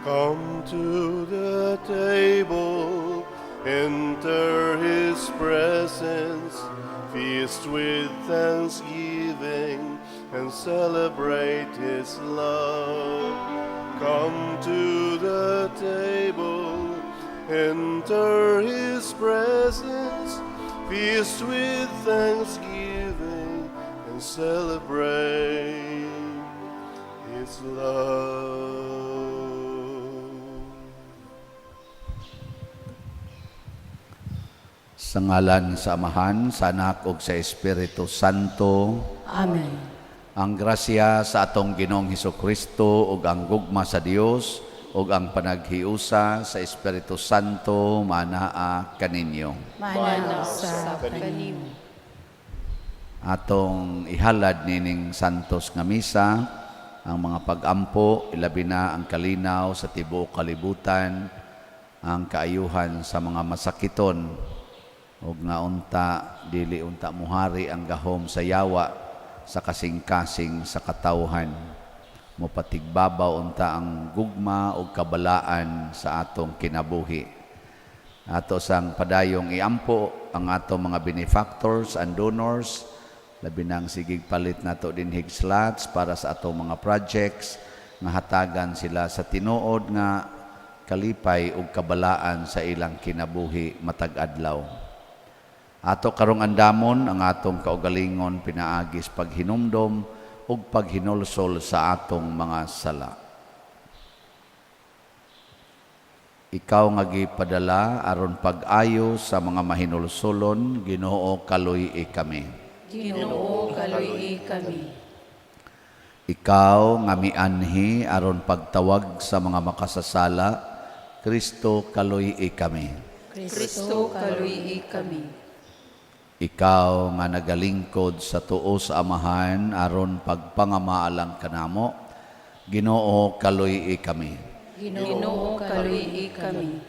Come to the table, enter his presence, feast with thanksgiving, and celebrate his love. Come to the table, enter his presence, feast with thanksgiving, and celebrate his love. Sa ngalan sa Amahan, sa Anak ug sa Espiritu Santo. Amen. Ang grasya sa atong Ginoong Hesukristo ug ang gugma sa Dios ug ang panaghiusa sa Espiritu Santo manaa kaninyo. Mana sa kanimo. Atong ihalad nining santos nga misa ang mga pag-ampo, ilabi na ang kalinaw sa tibuok kalibutan, ang kaayuhan sa mga masakiton, ug nga unta dili unta muhari ang gahom sa yawa sa kasing-kasing sa katawhan. Mopatigbabaw unta ang gugma ug kabalaan sa atong kinabuhi. Ato sang padayong iampo ang atong mga benefactors and donors, labi nang sigig palit nato dinhig slots para sa atong mga projects nga hatagan sila sa tinuod nga kalipay ug kabalaan sa ilang kinabuhi matag adlaw. Ato karong andamon ang atong kaugalingon pinaagis paghinumdom ug paghinulsol sa atong mga sala. Ikaw nga gipadala aron pag-ayo sa mga mahinulsolon, Ginoo kaluy-i kami. Ginoo kaluy-i kami. Ikaw nga mianhi aron pagtawag sa mga makasasala, Kristo kaluy-i kami. Kristo kaluy-i kami. Ikaw nga nagalingkod sa tuo sa Amahan aron pagpangamaalang kanamo, Ginoo kaluy-i kami. Ginoo kaluy-i kami.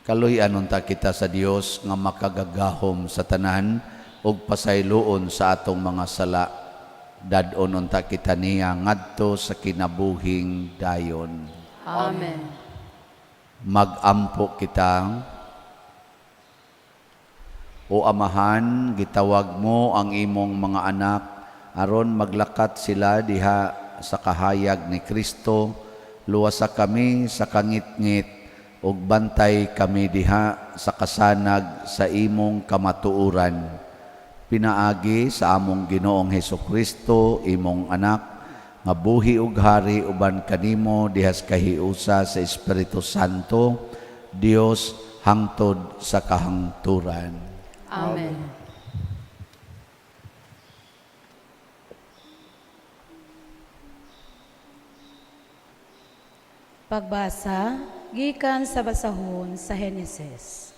Kaluy-an unta kita sa Dios nga makagagahom sa tanan ug pasayloon sa atong mga sala. Dadon unta kita niya ngadto sa kinabuhing dayon. Amen. Magampo kita. O Amahan, gitawag mo ang imong mga anak aron maglakat sila diha sa kahayag ni Kristo. Luwasa kami sa kangit-ngit ug bantay kami diha sa kasanag sa imong kamatuoran. Pinaagi sa among Ginoong Hesukristo, imong anak, nga buhi ug hari uban kanimo dihas kahiusa sa Espiritu Santo, Dios hangtod sa kahangturan. Amen. Pagbasa gikan sa basahon sa Henesis.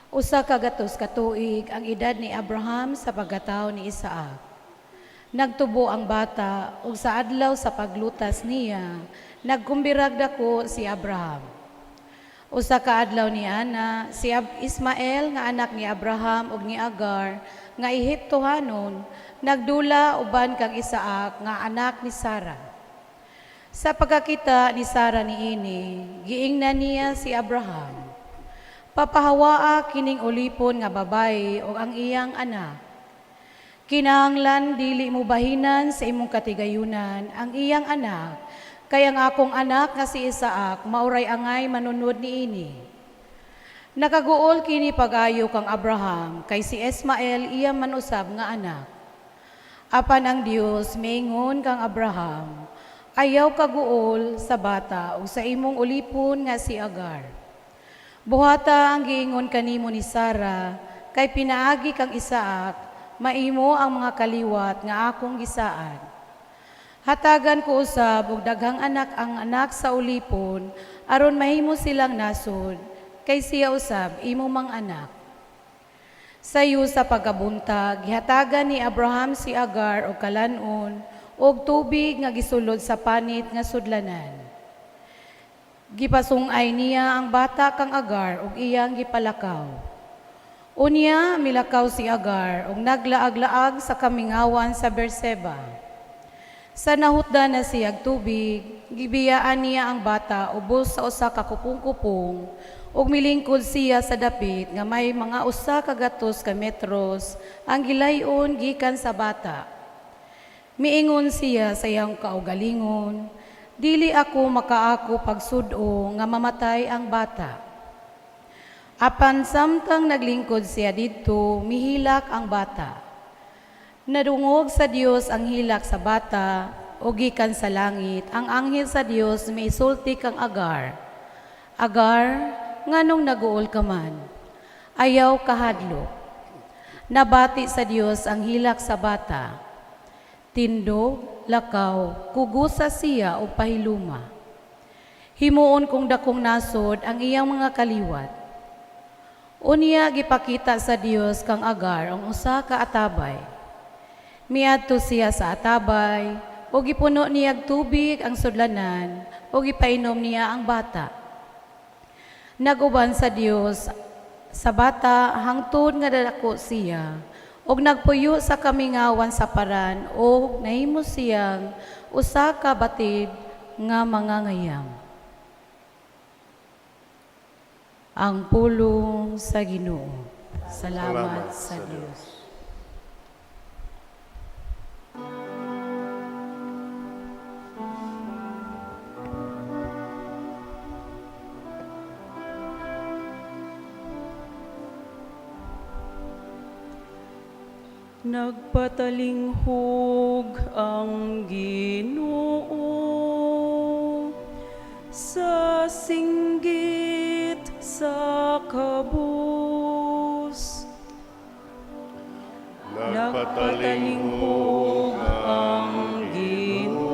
Usa ka gatos ka tuig ang edad ni Abraham sa pagkatawo ni Isaac. Nagtubo ang bata ug sa adlaw sa paglutas niya, nagkumbirag dako si Abraham. Usa ka adlaw ni ana, si Ismael nga anak ni Abraham ug ni Agar nga Ehiptohanon, nagdula uban kag Isaac nga anak ni Sarah. Sa pagkakita ni Sarah niini, giingnan niya si Abraham. Papahawaa kining ulipon nga babae ug ang iyang anak. Kinahanglan dili mo bahinan sa imong katigayunan ang iyang anak, kay ang akong anak nga si Isaac mauray angay manunod niini. Nakaguol kini pag-ayo kang Abraham, kay si Ismael iya man usab nga anak. Apan ang Dios maingon kang Abraham, ayaw kaguol sa bata o sa imong ulipon nga si Agar. Buhata ang giingon kanimo ni Sarah, kay pinaagi kang Isaac, maimo ang mga kaliwat nga akong gisaan. Hatagan ko usab og daghang anak ang anak sa ulipon, aron mahimo silang nasod, kay siya usab imo mang anak. Sayo sa pagabuntag, gihatagan ni Abraham si Agar og kalanon, og tubig nga gisulod sa panit nga sudlanan. Gipasungay niya ang bata kang Agar ug iyang gipalakaw. Unya milakaw si Agar ug naglaag-laag sa kamingawan sa Berseba. Sa nahutdan na siyag tubig, gibiyaan niya ang bata ubos sa usa ka kupong-kupong ug milingkod siya sa dapit nga may mga usa ka gatos ka metros ang gilayon gikan sa bata. Miingon siya sa iyang kaugalingon, dili ako makaako pagsudo nga mamatay ang bata. Apan samtang naglingkod siya didto, mihilak ang bata. Nadungog sa Dios ang hilak sa bata, o gikan sa langit, ang anghel sa Dios misulti kang Agar. Agar, nganong naguol ka man? Ayaw kahadlok. Nabati sa Dios ang hilak sa bata. Tindog, lakaw, kugusa siya o pahiluma. Himuon kong dakong nasod ang iyang mga kaliwat. Unya gipakita sa Dios kang Agar ang usa ka atabay. Miadto siya sa atabay, o gipuno niyag tubig ang sudlanan, o gipainom niya ang bata. Naguban sa Dios sa bata hangtod nga dako siya, og nagpuyo sa kamingawan sa paran, o nahimo siyang usa ka batid nga mangangayam. Ang pulong sa Ginoo. Salamat sa Dios. Nagpatalinghog ang Ginoo sa singgit sa kabus. Nagpatalinghog ang Ginoo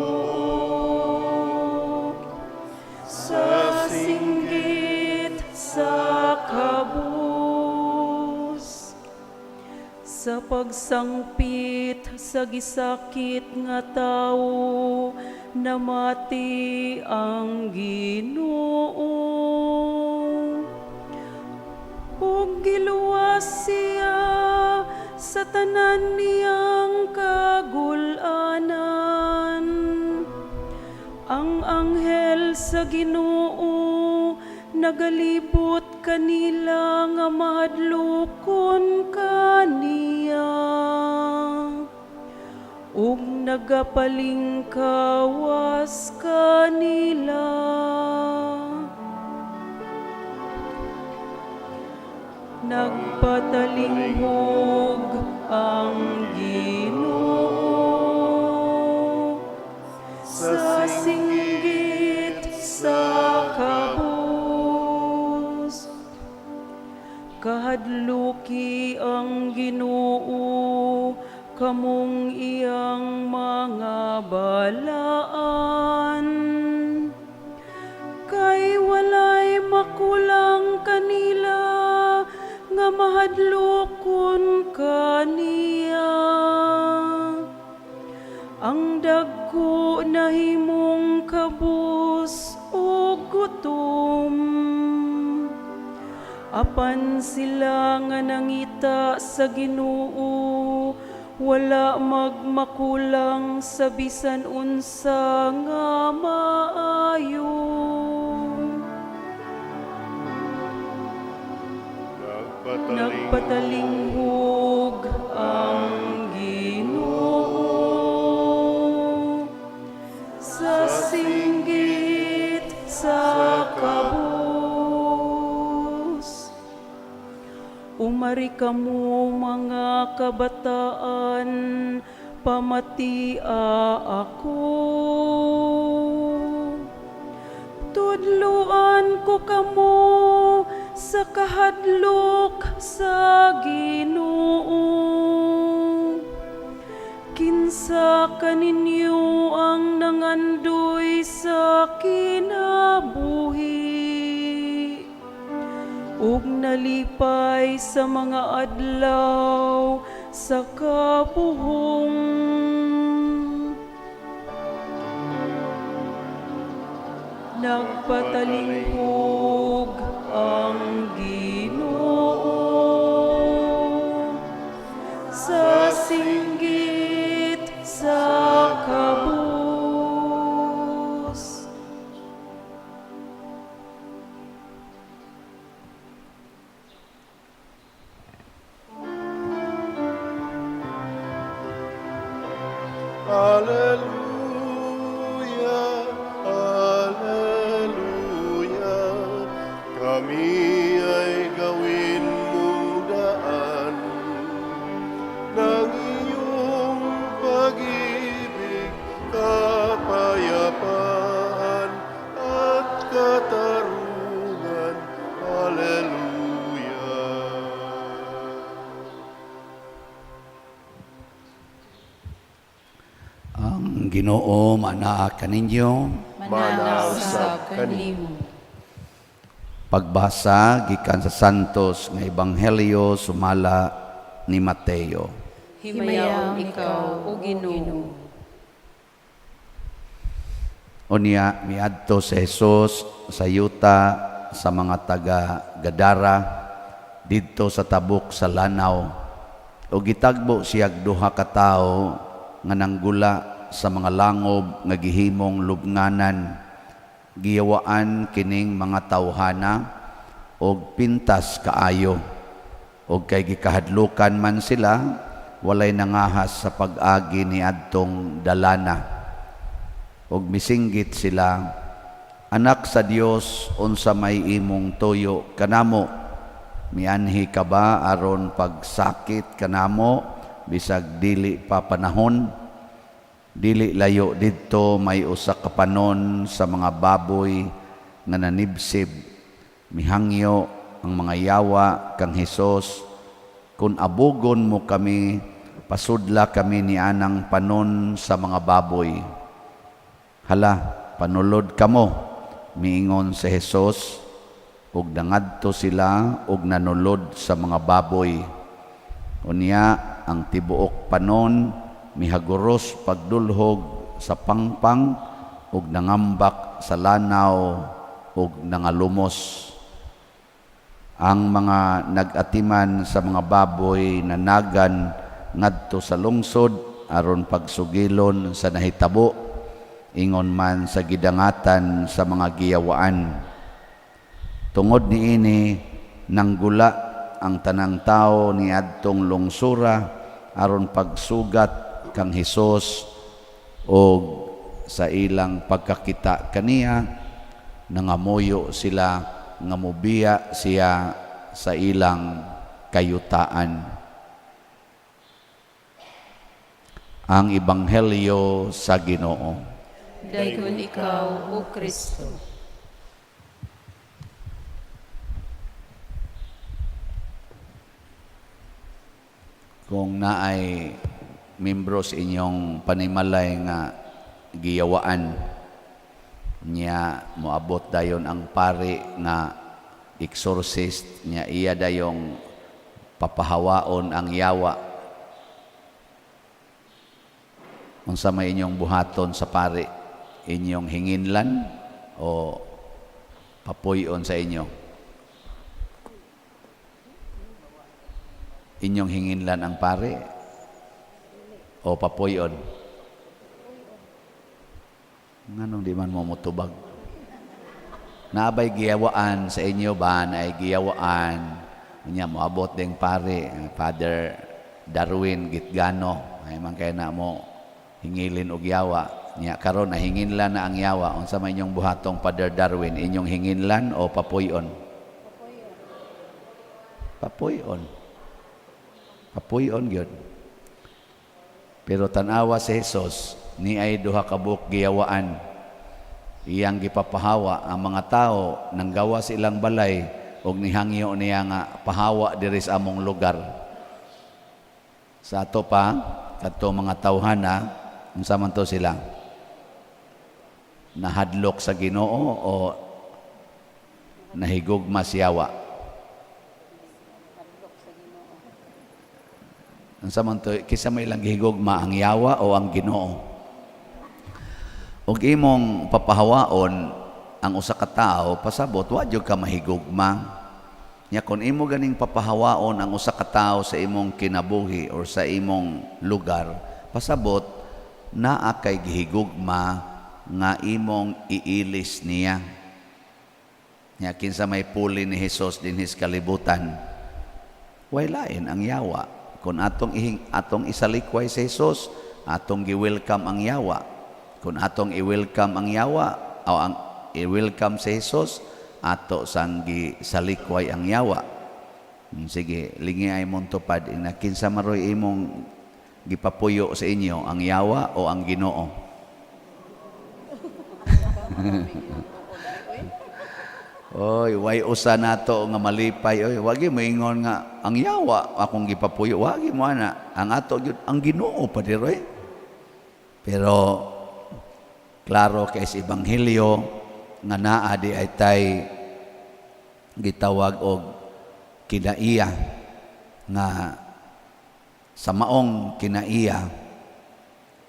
sa singgit sa kabus. Sa pagsangpit sa gisakit nga tawo, namati ang Ginoo. Ug giluwas siya sa tanan niyang kagulanan. Ang anghel sa Ginoo nagalibot kanila nga mahadlokon kaniya, ug nagapalingkawas kanila. Nagpatalinghog ang Ginoo sa singgit sa kabus. Kahadluki ang Ginoo kamong iyang mga balaan, kay walay makulang kanila nga mahadlokon kaniya. Ang dagko na himong kabus o gutom, apan sila nga nangita sa Ginoo, wala magmakulang sa bisan unsa nga maayo. Nagpatalinghog ang Ginoo sa singgit sa kabus. Umari kamo mga kabataan, pamatia ako. Tudluan ko kamo sa kahadlok sa Ginoo. Kinsa kaninyo ang nangandoy sa kinabuhi, ug nalipay sa mga adlaw sa kabuhong. Nagpatalinghog ang Ginoo sa singgit sa kabus. katarungan. Hallelujah. Ang Ginoo manaa kaninyo. Manasab kanimo. Pagbasa gikan sa Santos nga Ebanghelyo sumala ni Mateo. Himayaon ikaw, O Ginoo. Unya miadto si Jesus sa yuta sa mga taga Gadara didto sa tabok sa lanaw. O gitagbo siya duha ka tawo nga nanggula sa mga langob nga gihimong lubnganan. Giyawaan kining mga tawhana og pintas kaayo. Og kay gikahadlukan man sila, walay nangahas sa pag-agi ni adtong dalana. Og misinggit sila, anak sa Dios, unsa may imong tuyo kanamo? Mianhi ka ba aron pagsakit kanamo bisag dili pa panahon? Dili layo didto may usa ka panon sa mga baboy nga nanibsib. Mihangyo ang mga yawa kang Hesus, kun abugon mo kami, pasudla kami ni anang panon sa mga baboy. Hala, panulod kamo, miingon si Jesus, ug nangadto sila ug nanulod sa mga baboy. Unya ang tibuok panon mihaguros pagdulhog sa pangpang ug nangambak sa lanaw ug nangalumos. Ang mga nagatiman sa mga baboy nanagan ngadto sa lungsod aron pagsugilon sa nahitabo, ingon man sa gidangatan sa mga giyawaan. Tungod niini nanggula ang tanang tao ni adtong lungsura aron pagsugat kang Hesus o sa ilang pagkakita kaniya nangamuyo sila nga mobiya siya sa ilang kayutaan. Ang Ebanghelyo sa Ginoo. Dayon ikaw, O Kristo. Kung naay membro sa inyong panimalay nga giyawaan, niya moabot dayon ang pari nga exorcist, niya iya dayong papahawaon ang yawa. Unsa may inyong buhaton sa pari? Inyong hinginlan o papuyon sa inyo? Inyong hinginlan ang pari o papuyon? Nganong di man mo mutubag? Naabay giyawaan sa inyo ba na ay giyawaan? Niya moabot ding pari, Father Darwin Gitgano, ay man kay na mo hingilin og yawa. Niya karon nahinginlan na ang yawa. Unsa may inyong buhatong Father Darwin? Inyong hinginlan o papuyon? Papuyon. Papuyon gyud. Pero tanawa si Jesus, ni ay duha ka buok giyawaan. Iyang gipapahawa ang mga tao nang gawa sa ilang balay og nihangyo niya nga pahawa diri sa among lugar. Sa ato pa kadto mga tawhana, unsa man to sila? Nahadlok sa Ginoo o nahigugma sa yawa? Unsa man to, kisa may lang gihigugma ang yawa o ang Ginoo? Og imong papahawaon ang usa ka tawo, pasabot wa jud ka mahigugma. Nya kun imo ganing papahawaon ang usa ka tawo sa imong kinabuhi or sa imong lugar, pasabot naa kay gihigugma nga imong iilis niya. Nya kinsa may puli ni Hesus dinhis kalibutan, way lain ang yawa. Kung atong isalikway si Jesus, atong gi-welcome ang yawa. Kung atong i-welcome ang yawa o ang i-welcome si Jesus, ato sang gisalikway ang yawa. Sige, lingi ay mong tupad. Kinsa maroy imong gipapuyo sa inyo, ang yawa o ang Ginoo? Oy, way usa nato nga malipay. Oy, wagi moingon nga ang yawa akong gipapuyo. Wagi mo ana. Ang ato gyud ang Ginoo pa diroy. Pero klaro kay sa ebanghelyo nga naa di ay tay gitawag og kinaiya nga sa maong kinaiya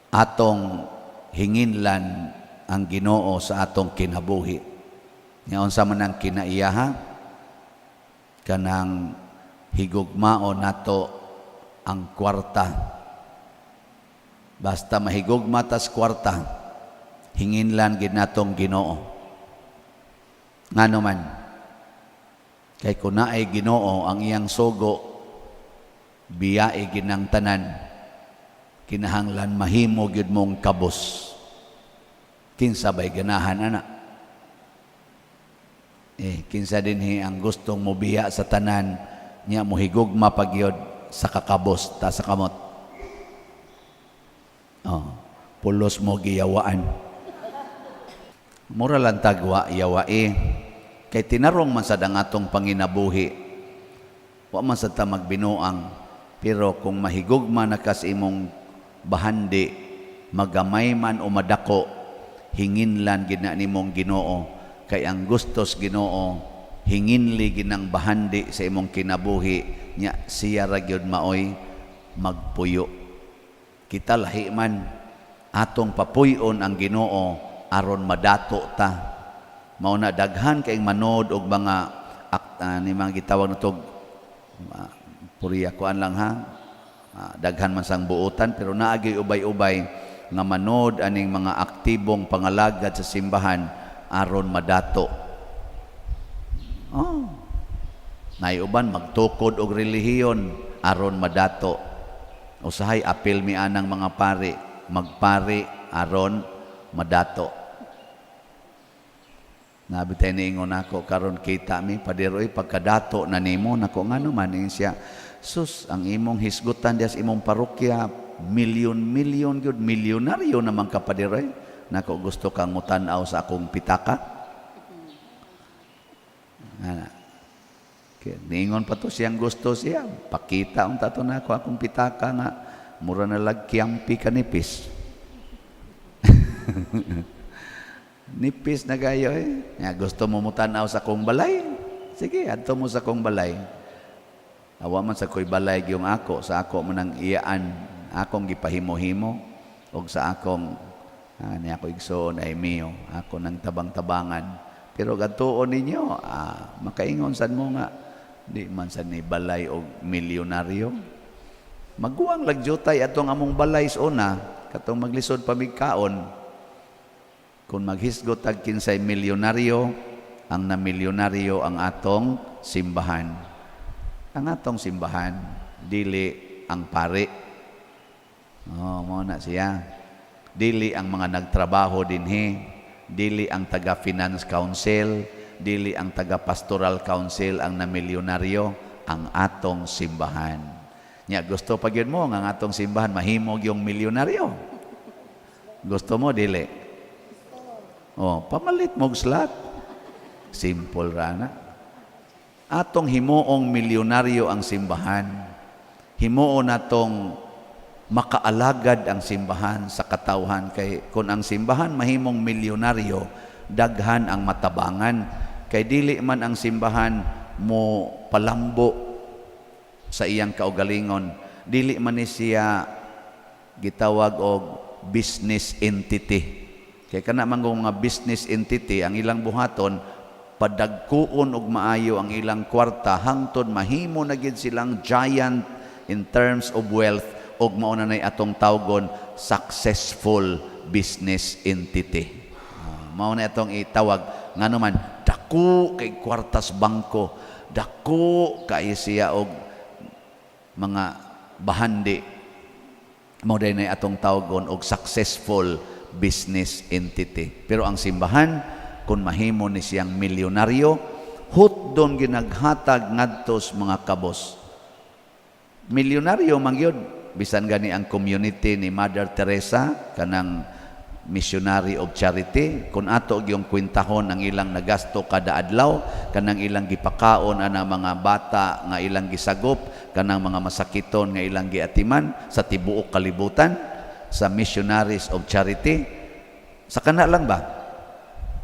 atong hinginlan ang Ginoo sa atong kinabuhi. Nga unsa man ang kinaiya ha? Kanang higugmao nato ang kwarta. Basta mahigugma tas kwarta, hinginlan gid natong Ginoo. Ngano man? Kay kun naay Ginoo ang iyang sugo, biyae ginang tanan, kinahanglan mahimo gyud mong kabos. Kinsa bay ganahan ana? Kinsa dinhi ang gustong mobiya sa tanan niya mohigugma pagyod sa kakabos ta sa kamot. Pulos mo giyawaan. Mura lang tagwa yawae. Kay tinarong man sad ang atong panginabuhi. Wa man sad ta magbinuang. Pero kung mahigugma na kas imong bahandi, magamay man o madako, hinginlan gid na nimong Ginoo. Kay ang gustos Ginoo hinginli ginang bahandi sa imong kinabuhi nya siya ra gyud maoy magpuyo. Kita lahi man atong papuyon ang Ginoo aron madato ta. Mao na daghan kay manood og mga ni mga gitawag natog puriya kuan lang ha. Daghan man sang buotan pero naagi ubay-ubay nga manood aning mga aktibong pangalagad sa simbahan aron madato. Naiuban magtukod og relihiyon aron madato. Usahay apil mi anang mga pari, magpari aron madato. Nabitay niingon ako karon kita mi padiroy pagkadato na nimo nako ngano man siya. Sus ang imong hisgutan dias imong parokya milyon gyud milyonaryo naman ka padiroy. Nako gusto kang mutanaw sa akong pitaka. Niingon pa to siyang gusto siya. Pakita unta to nako akong pitaka nga mura na lagkiampi kanipis. Nipis na gayo Nga gusto mo mutanaw sa akong balay. Sige, adto mo sa akong balay. Awa man sa ko'y balay yung ako, sa ako man ang iyaan, akong gipahimo-himo og sa akong ni ako igsoon ay miyo, ako nang tabang-tabangan. Pero gatuon ninyo, makaingon sad mo nga, di man sad ni balay o milyonaryo. Maguang lagjutay atong among balay sa una, katong maglisod pamigkaon. Kung maghisgot tag kinsay milyonaryo, ang na milyonaryo ang atong simbahan. Ang atong simbahan, dili ang pare. Mo na siya. Dili ang mga nagtrabaho dinhi, dili ang taga-finance council, dili ang taga-pastoral council ang namilyonaryo, ang atong simbahan. Nya gusto pa gyud mo nga ang atong simbahan mahimog yung milyonaryo. Gusto mo dili? Pamalit mo slot. Simple ra na. Atong himuong milyonaryo ang simbahan. Himuon natong makaalagad ang simbahan sa katawhan kay kung ang simbahan mahimong milyonaryo daghan ang matabangan kay dili man ang simbahan mo palambo sa iyang kaugalingon, dili man ni siya gitawag og business entity kay kana man nga business entity ang ilang buhaton padagkuon og maayo ang ilang kwarta hangtod mahimo na gid silang giant in terms of wealth og mao na nay atong tawgon successful business entity. Mao na atong itawag ngano man dako kay kwartas bangko, dako kay siya og mga bahandi. Mao na atong tawgon og successful business entity. Pero ang simbahan kun mahimo ni siyang milyonaryo, hutdon ginaghatag ngadtos mga kabos. Milyonaryo man gyud bisan gani ang community ni Mother Teresa kanang missionary of charity. Kung ato yung kwintahon ang ilang nagasto kada adlaw, kanang ilang gipakaon anang mga bata nga ilang gisagop, kanang mga masakiton nga ilang giatiman sa tibuok kalibutan, sa missionaries of charity. Sa kana lang ba?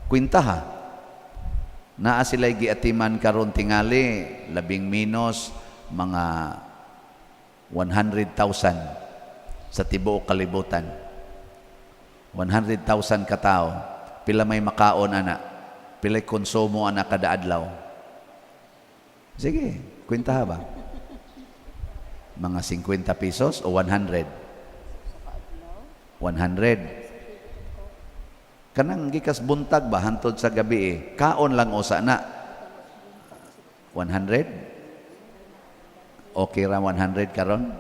Kwinta ha. Naa sila'y giatiman karon tingali, labing minos, mga 100,000 sa tibuok kalibutan. 100,000 katao. Pila may makaon ana? Pila'y konsumo ana kada adlaw? Sige, kwinta ba? Mga 50 pesos o 100? 100. Kanang gikas buntag ba hantod sa gabi kaon lang usa na 100. Okay ra 100 karon?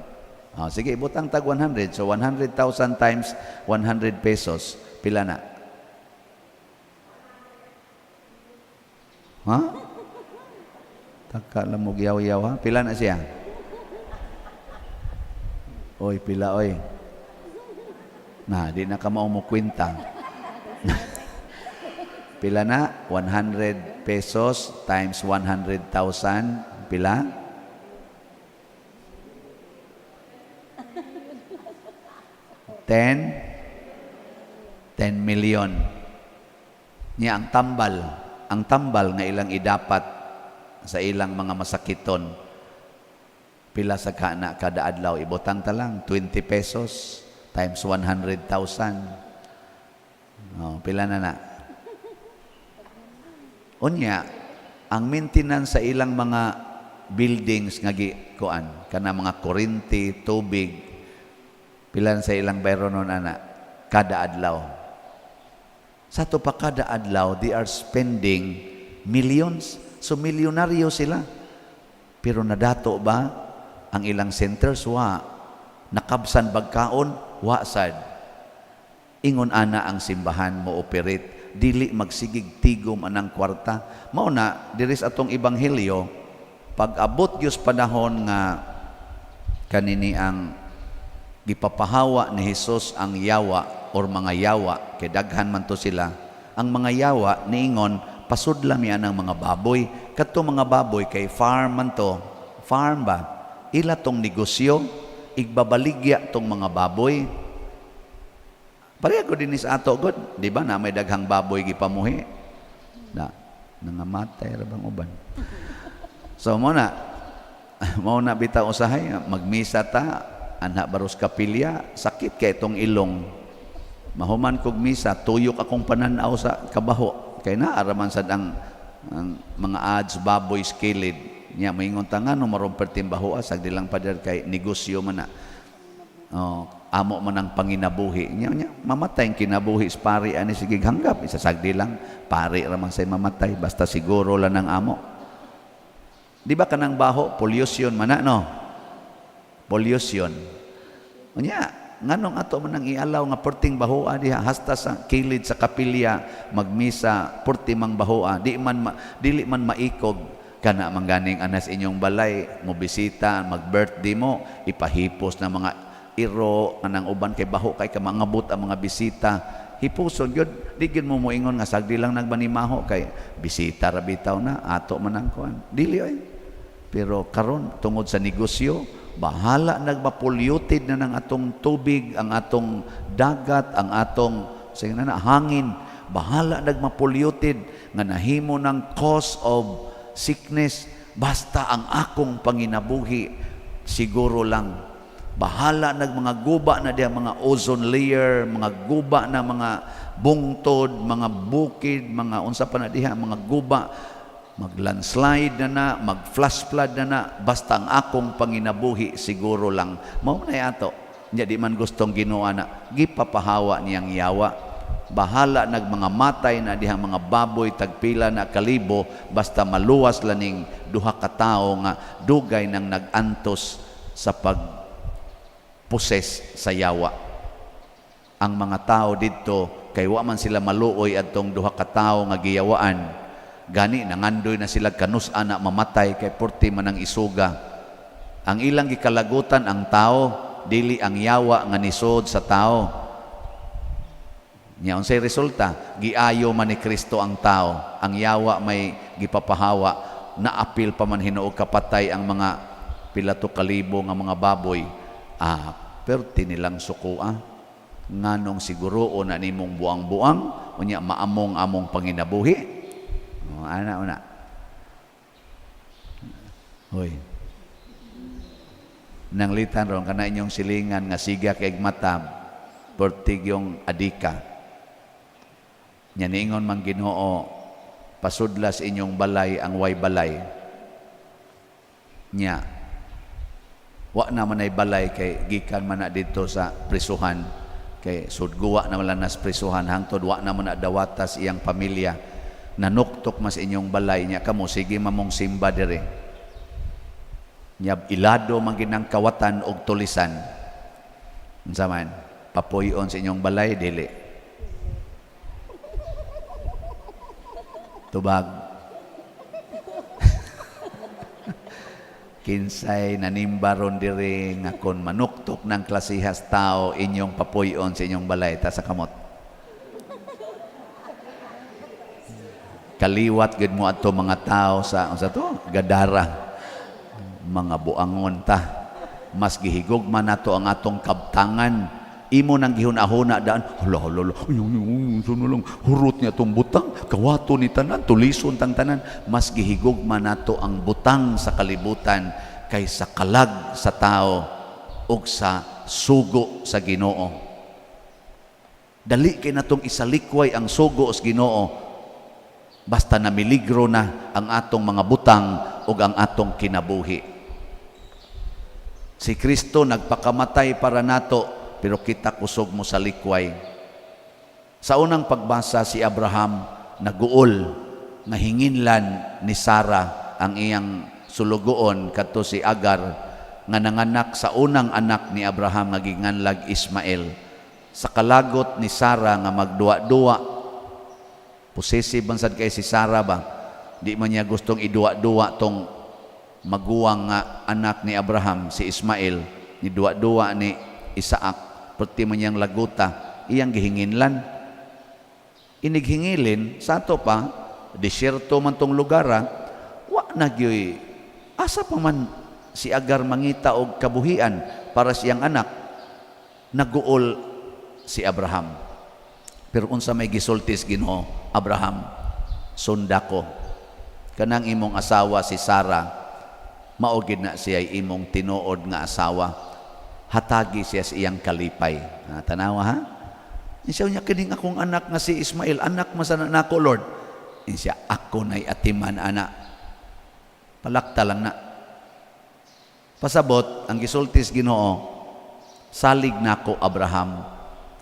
Sige, butang tag 100. So 100,000 times 100 pesos, pila na? Ha? Taka lang mo giyaw-yaw ha? Pila na siya? Oy, pila oy. Na, di na ka mao mo kwenta. Pila na? 100 pesos times 100,000. Pila? 10 million. Niya ang tambal nga ilang idapat sa ilang mga masakiton. Pila sa kana kada adlaw, ibutang ta lang 20 pesos times 100,000. Pila na. Unya, ang maintenance sa ilang mga buildings nga gikuan, kana mga kuryente, tubig, pila sa ilang bayro nun ana kada adlaw. Sa to pa kada adlaw, they are spending millions. So milyonaryo sila. Pero nadato ba ang ilang centers? Wa. Nakabsan bagkaon? Wa sad. Ingon ana ang simbahan mo operate, dili magsigig tigom anang kwarta. Mao na diris atong ebanghelyo, pag abot gyud panahon nga kanini ang gipapahawa ni Hesus ang yawa or mga yawa, kay daghan man to sila. Ang mga yawa niingon pasudla mi anang mga baboy. Kadto mga baboy kay farm man to. Farm ba? Ila tong negosyo, igbabaligya tong mga baboy. Pareha ko din sa ato god, di ba na may daghang baboy gipamuhi. Nangamatay ra bang uban. So mo na bitaw usahay magmisa ta anha baros kapilya, sakit kay itong ilong. Mahuman kog misa, tuyok akong pananaw sa kabaho. Kay naaraman sad ang mga ads baboy skilid. Nya moingon ta nga no marompertim baho sag dilang padar kay negosyo man na. Amo man ang panginabuhi. Nya mamatay ang kinabuhi sa pari ani sige hanggap isasagdi lang pari ra man say mamatay basta siguro lang ang amo. Di ba kanang baho pollution man na no? Pollution. Unya, nganong ato man nang ialaw nga perting bahoa diha hasta sa kilid sa kapilya magmisa perti mang bahoa dili man maikog kana mangganing anas inyong balay mo bisita mag-birthday mo ipahipos na mga iro kanang uban kay baho kay ka mangabot ang mga bisita hipuson gyud di gyud mo moingon nga sagdi lang nagbanimaho kay bisita ra bitaw na ato man ang kuan dili oy. Pero karon tungod sa negosyo bahala nagma-polluted na ng atong tubig, ang atong dagat, ang atong hangin. Bahala nagma-polluted nga nahimo ng cause of sickness. Basta ang akong panginabuhi, siguro lang. Bahala nagmanga guba na diya, mga ozone layer, mga guba na mga bungtod, mga bukid, mga unsa pa na diha, mga guba. Mag-landslide na mag-flash flood na basta ang akong panginabuhi siguro lang. Mao na ato. Di man gustong Ginoo na gipapahawa niyang yawa. Bahala nagmanga matay na dihang mga baboy tagpila na kalibo basta maluwas laning duha ka tawo nga dugay nang nagantos sa pagposes sa yawa. Ang mga tao didto kay wa man sila maluoy adtong duha ka tawo nga giyawaan. Gani nangandoy na sila kanus-an na mamatay kay porti man ang isuga. Ang ilang gikalagutan ang tao, dili ang yawa nga nisod sa tao. Nya unsay resulta? Giayo man ni Kristo ang tao, ang yawa may gipapahawa, naapil pa man hinuog kapatay ang mga pila to kalibo nga mga baboy. Pero tinilang sukua nganong siguro na nimong buang-buang unya maamong-among panginabuhi. Ana una. Hoy. Nanglitan ron kana inyong silingan nga siga kay matab pertig yung adika. Nya niingon man Ginoo, pasudlas inyong balay ang way balay. Nya wa na man ay balay kay gikan man na dito sa prisuhan kay sudguwa na man nas prisuhan hangtod wa na man na dawatas iyang pamilya. Nanuktok mas inyong balay nya kamo sige mamong simba dire. Nya ilado man ginang kawatan og tulisan. Unsa man? Papuyon sa inyong balay dili. Tubag. Kinsay nanimbaron diri nga kon manuktok ng klasihas tao inyong papuyon sa inyong balay ta sa kamot. Kaliwat gid mo adto mga tao sa unsa to? Gadara. Mga buangon ta. Mas gihigugma nato ang atong kabtangan. Imo nang gihunahuna daan, hala, so na lang, hurot niya itong butang, kawato ni tanan, tulison tang tanan. Mas gihigugma nato ang butang sa kalibutan kaysa kalag sa tao o sa sugo sa Ginoo. Dali kay natong isalikway ang sugo sa Ginoo, basta na miligro na ang atong mga butang o ang atong kinabuhi. Si Kristo nagpakamatay para nato, pero kita kusog mo sa likway. Sa unang pagbasa si Abraham naguol nga hinginlan ni Sarah ang iyang sulugoon kadto si Agar nga nanganak sa unang anak ni Abraham nga ginganlag Ismael. Sa kalagot ni Sarah nga magduwa-duwa, posesive man sad kay si Sarah ba? Di man niya gustong iduwa-duwa tong maguwang nga anak ni Abraham si Ismael, ni duwa-duwa ni Isaac. Pati man niyang laguta, iyang gihinginlan. Inighingilin, sa ato pa, disyerto man tong lugara, wa na gyoy, asa pa man si Agar mangita og kabuhian para siyang anak, naguol si Abraham. Pero unsa may gisultis Ginoo, Abraham, sunda ko. Kanang imong asawa si Sarah, maugid na siya imong tinuod nga asawa. Hatagi siya sa iyang kalipay. Tanawa ha? Siya niya kining akong anak nga si Ismael, anak masana nako Lord. Siya ako na'y atiman anak. Palakta lang na. Pasabot, ang gisultis Ginoo, salig nako Abraham.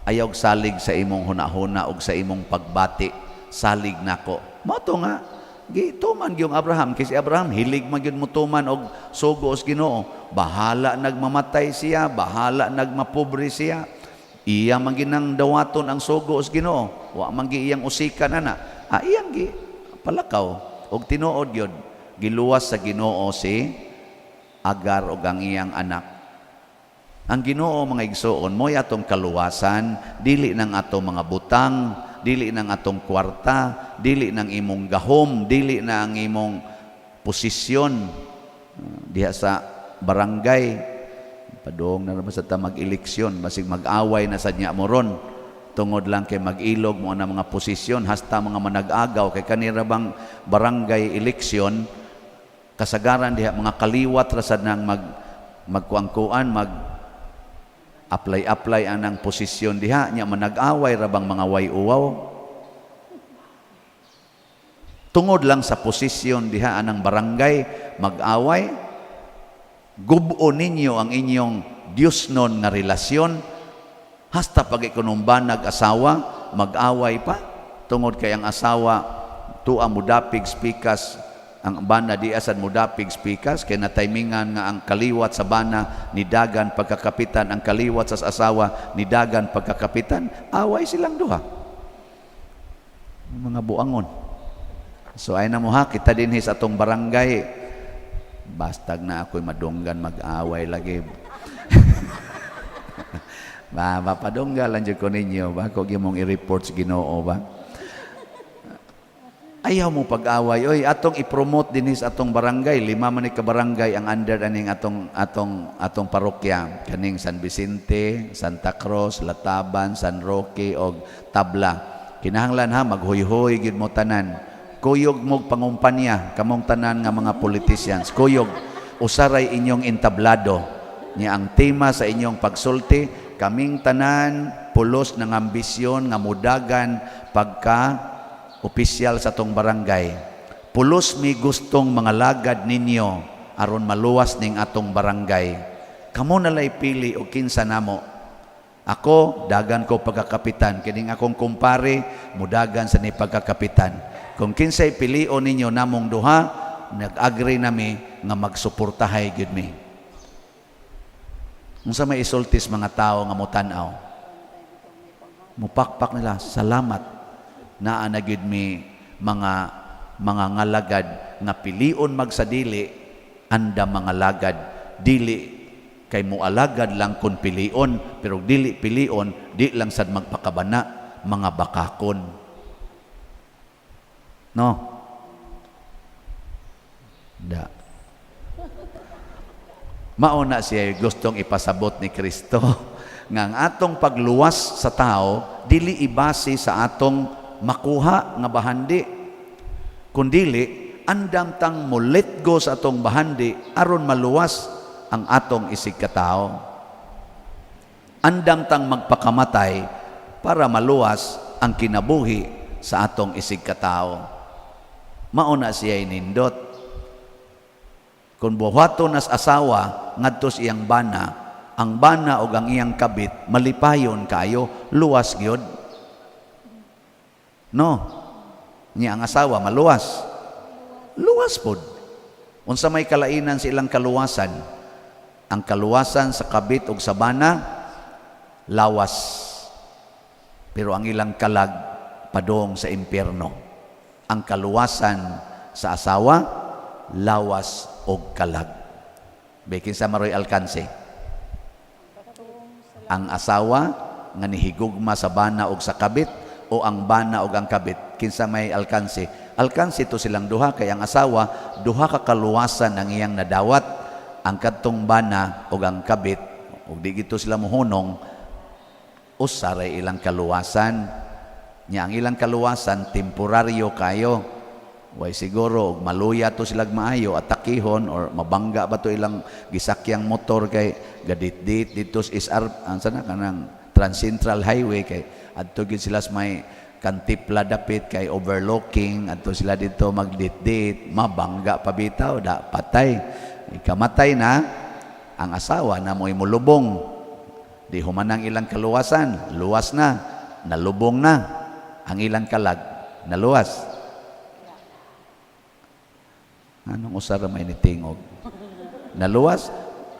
Ayaw salig sa imong hunahuna o sa imong pagbati. Salig nako. Mato nga, gituman yung Abraham. Kasi Abraham, hilig magyud mo tuman og sugo os Ginoo. Bahala nagmamatay siya, bahala nagmapobre siya. Iya man ginang dawaton ang sugo os Ginoo. Wa man gi iyang usikan ana. Iyang gi palakaw og tinuod gyud. Giluwas sa Ginoo si Agar og ang iyang anak. Ang Ginoo mga igsoon mo'y atong kaluwasan, dili nang atong mga butang, dili nang atong kwarta, dili nang imong gahom, dili na ang imong posisyon diha sa barangay. Padong na naman sa ta mag-eleksyon, basig mag-away na sa niya moron tungod lang kay mag-ilog mo na mga posisyon, hasta mga manag-agaw kay kanira bang barangay eleksyon, kasagaran diha mga kaliwat rasad nang magkuangkuan, apply anang posisyon diha nya manag-away rabang mga way-uwaw tungod lang sa posisyon diha anang barangay mag-away. Gubo ninyo ang inyong Diyos non nga relasyon, hasta pag ikunumbanag asawa mag-away pa tungod kay ang asawa tuwa mudapig spikas, ang bana di asad mudapig spikas kay nataymingan nga ang kaliwat sa bana nidagan pagkakapitan, ang kaliwat sa asawa nidagan pagkakapitan, away silang duha mga buangon. So ay na mo ha, kita dinhi sa atong barangay, bastag na ako'y madunggan mag-away lagi. Mapadunggal lang dyan ko ninyo ba? Kung mong i-report sa Ginoo ba? Ayaw mo pag-away. Oy, atong i-promote dinis atong barangay. 5 man ka barangay ang under aning atong parokya. Kaning San Vicente, Santa Cruz, Lataban, San Roque og Tabla. Kinahanglan ha maghuyhoy gid mo tanan. Kuyog mo pangumpanya kamong tanan nga mga politicians. Kuyog usaray inyong entablado. Nya ang tema sa inyong pagsulti, kaming tanan pulos ng ambisyon nga mudagan pagka opisyal sa tong barangay. Pulos mi gustong mga lagad ninyo aron maluwas ning atong barangay. Kamo na lay pili o kinsa namo. Ako dagan ko pagkakapitan, kining akong kumpare mudagan sa ni pagkakapitan. Kung kinsay pilion ninyo namong duha, nag-agree nami nga magsuportahay gyud mi. Unsa may isultis mga tao nga mutanaw. Mupakpak nila, salamat. Naa na gyud mi mga ngalagad nga pilion magsadili anda mga lagad dili kay mualagad lang kun pilion pero dili pilion di lang sad magpakabana mga bakakon no da mauna siya gustong ipasabot ni Kristo nga ang atong pagluwas sa tao dili ibase sa atong makuha nga bahandi kundili andam tang mo let go sa atong bahandi aron maluwas ang atong isig katao andam tang magpakamatay para maluwas ang kinabuhi sa atong isig katao mauna siya inindot kung buhaton nas asawa ngadtos iyang bana ang bana ug ang iyang kabit malipayon kayo luwas gyud no, niya ang asawa maluwas. Luwas pod. Unsa may kalainan sa ilang kaluwasan? Ang kaluwasan sa kabit ug sa bana lawas. Pero ang ilang kalag padong sa impyerno. Ang kaluwasan sa asawa lawas og kalag. Bekin sa maroy alkanse. Ang asawa nga nihigugma sa bana ug sa kabit o ang bana o ang kabit, kinsa may alkansi. Alkansi to silang duha, kay ang asawa, duha ka kaluwasan ang iyang nadawat, ang katong bana o ang kabit, o di gito sila muhunong, usaray ilang kaluwasan. Nya ang ilang kaluwasan, temporaryo kayo. Way siguro, maluya to silang maayo, atakihon, or mabangga ba to ilang gisakyang motor kay gadit-dit, dito is sana kanang Trans-Central Highway kay adto gid sila may kantipla dapit kay overlooking adto sila dito magdit-dit mabangga pabitaw da patay ikamatay na ang asawa na mo'y mulubong di humanang ilang kaluwasan luwas na nalubong na ang ilang kalag naluwas anong usara may nitingog naluwas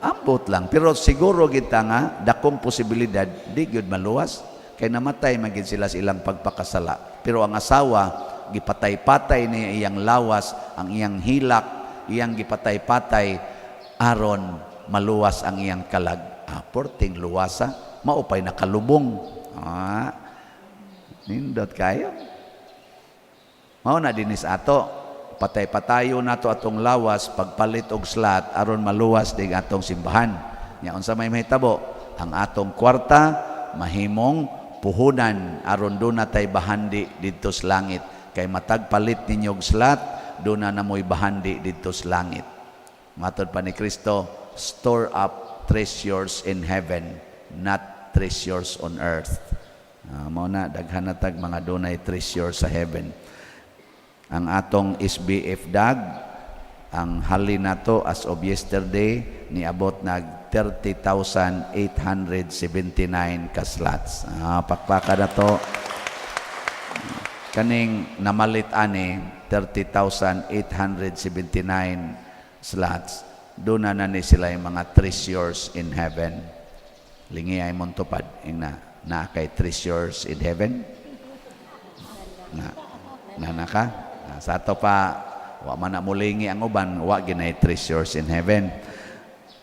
ambot lang pero siguro kita nga dakong posibilidad di gyud maluwas kay namatay magid sila sa ilang pagpakasala. Pero ang asawa, gipatay-patay niya iyang lawas, ang iyang hilak, iyang gipatay-patay, aron maluwas ang iyang kalag. Porting luwasa, maupay nakalubong. Nindot kayo. Mao na dinis ato, patay-patayo nato atong lawas, pagpalit og slat, aron maluwas dig atong simbahan. Nya unsa may mahitabo? Ang atong kwarta, mahimong puhunan aron doon natay bahandi dito sa langit kay matag palit ninyog slat doon na namoy bahandi dito sa langit matod pa ni Kristo store up treasures in heaven not treasures on earth mao na daghan natag mga dunay treasures sa heaven ang atong SBF dag ang hali nato as of yesterday niabot nag 30,879 ka-slots. Pakpaka na to. Kaning namalit ani 30,879 slots. Doon na ni sila yung mga treasures in heaven. Lingi ay mong tupad. Na kay treasures in heaven. Na ka? Sa ato pa, wa man na mulingi ang uban, wa ginay treasures in heaven.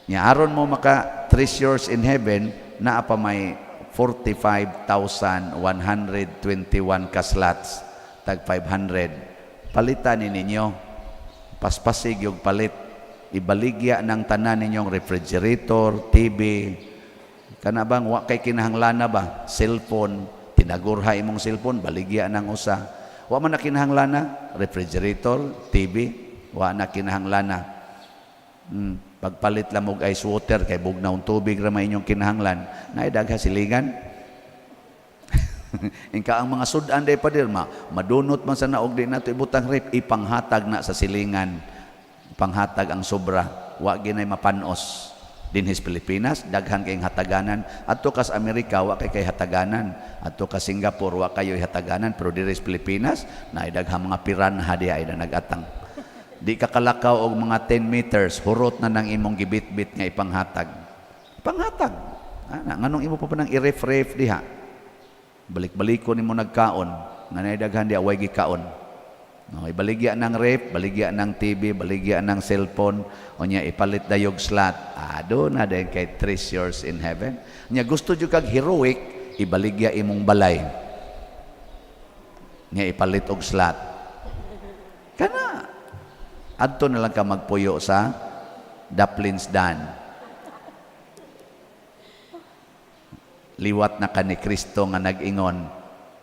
Nya aron mo maka treasures in heaven naa pa may 45,121 ka slots, tag 500. Palitan ninyo, paspasig yung palit. Ibaligya ng tanan ninyong refrigerator, TV, kana bang wa kay kinahanglan na ba? Cellphone, tinagurha imong cellphone, baligya ng usa. Wa man na kinahanglan na refrigerator, TV, wa na kinahanglan na. Pagpalit lamog ice water kay bugnaw tubig ra may inyong kinahanglan, naidagha silingan. Ingka ang mga sudan day pa dir madunot man sa naog di nato ibutang rep, ipanghatag na sa silingan. Panghatag ang sobra, wa ginay mapanos. Dinhis Pilipinas daghan kay hataganan, adto kas Amerika wa kay hataganan, adto ka Singapore wa kayo hataganan, pero diri sa Pilipinas naay daghang mga piranha diay na nagatang. Di ka kalakaw og mga 10 meters, hurot na nang imong gibit-bit nga ipanghatag. Ipanghatag. Nganong imo pa nang i-ref diha? Balik-baliko nimo nagkaon, nga naay daghan diha way gikaon. No, ibaligya ng ref, baligya ng TV, baligya ng cellphone, o niya ipalit dayog slot. Doon na din kay treasures in heaven. Niya gusto jud kag heroic, ibaligya imong balay. Niya ipalit og slot. Kana adto na lang ka magpuyo sa Daplin's Dan. Liwat na ka ni Kristo nga nag-ingon,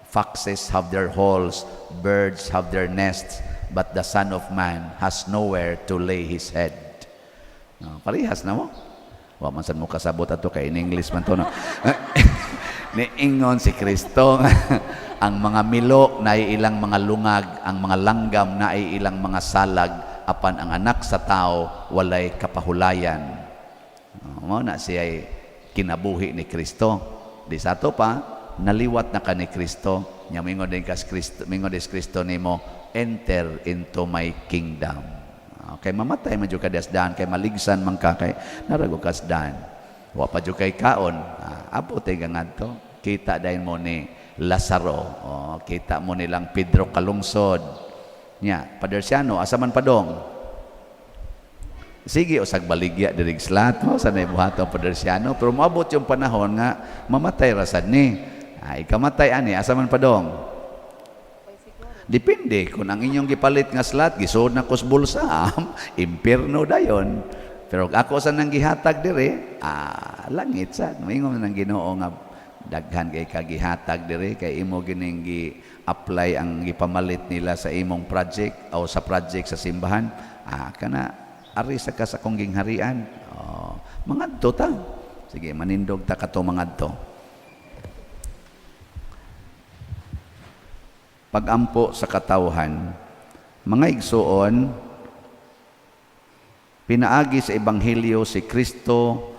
foxes have their holes, birds have their nests, but the Son of Man has nowhere to lay his head. Parihas na mo. Wa man sad mo kasabot ato kay in English man to no. Niingon si Kristo ang mga milok na ilang mga lungag, ang mga langgam na ilang mga salag, apan ang anak sa tao walay kapahulayan. Mao na siya kinabuhi ni Kristo. Di sa to pa naliwat na ka ni Kristo, nya mingon din kas Kristo, mingon des Kristo nimo, enter into my kingdom. Okay, mamatay man jud ka dasdan kay maligsan man ka kay narago kasdan. Wa pa jud kay kaon. Apote ngadto, kita dayon mo ni Lazaro. Kita mo nilang Pedro kalungsod. Nya, Padersiano asa man padong? Sige usag baligya diri slat mo sa nay buhaton Padersiano, pero moabot yung panahon nga mamatay ra sad ni. Ikamatay ani asa man padong? Depende kung ang inyong gipalit nga slot gisud na kos bulsa, impierno dayon. Pero ako sa nang gihatag dire, langit sad. Moingon nang Ginoo nga daghan kay kagihatag dire kay imo gining gi-apply ang gipamalit nila sa imong project o sa project sa simbahan. Kana ari sa ka sa kong gingharian. Mangadto ta. Sige, manindog ta kato mangadto. Pagampo sa katawhan, mga igsuon, pinaagi sa Ebanghelyo si Kristo